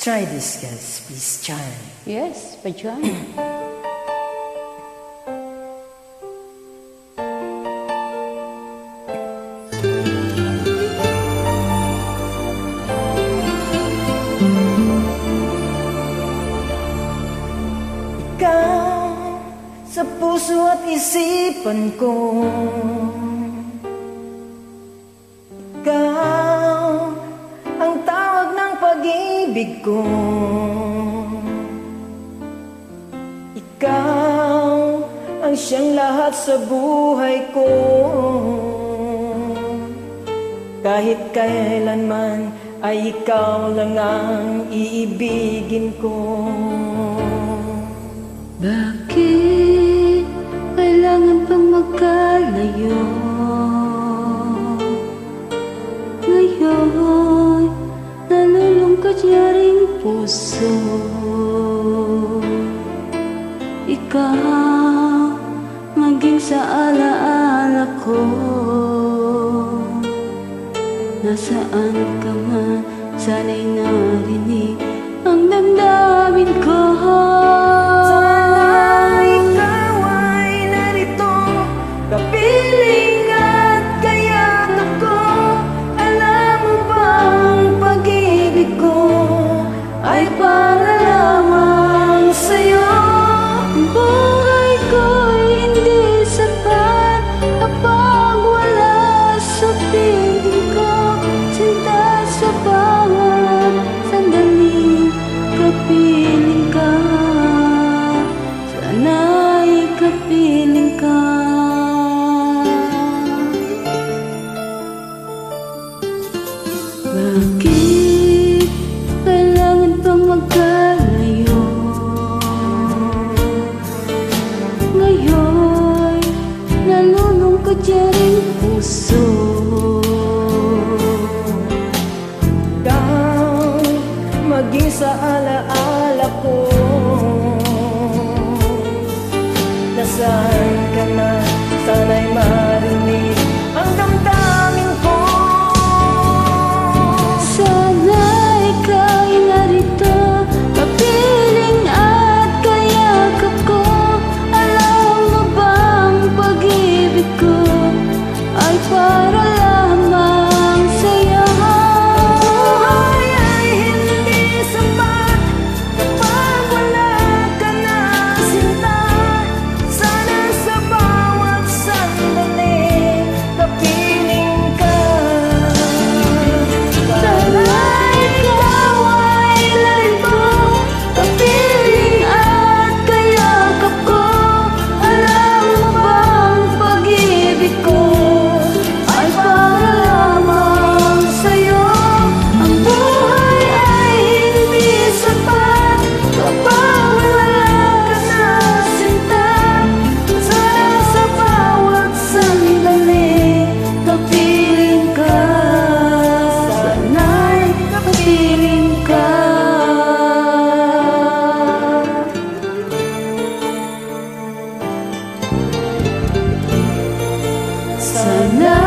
try this, guys. Please try. Yes, pa-try. Ikaw sa puso at isipan ko, ikaw ang tawag ng pag-ibig ko, ikaw ang siyang lahat sa buhay ko. Kahit kailanman ay ikaw lang ang iibigin ko. Bakit kailangan pang magkalayo? Ngayon, nalulungkot niya ring puso. Ikaw, maging sa alaala ko. Nasaan ka man, sana'y narinig ang damdamin ko. Kapiling at kayakap ko, alam mo bang pag-ibig ko ay para lamang sa'yo. Ang buhay ko'y hindi sapat kapag wala sa piling ko. Sinta sa bawat sandali, kapiling ka. Sana'y kapiling ka. Bakit kailangan pang magkalayo? Ngayon, nalulungkot niya ring puso. Ikaw, maging sa alaala ko. Nasaan ka na, sana'y marinig ang damdamin ko. Sana ika'y narito, kapiling at kayakap ko. Alam mo bang pag-ibig ko ay para lamang sa'yo. Buhay ay hindi sapat kapag wala ka na, sinta. Sana sa bawat sandali, kapiling ka. Sana ikaw ay narito, kapiling at kayakap ko. Alam mo bang pag-ibig ko ay para lamang sa'yo. Ang buhay ay hindi sapat kapag wala ka na, sinta. Sana sa bawat sandali, kapiling ka. Sana'y kapiling ka. Sana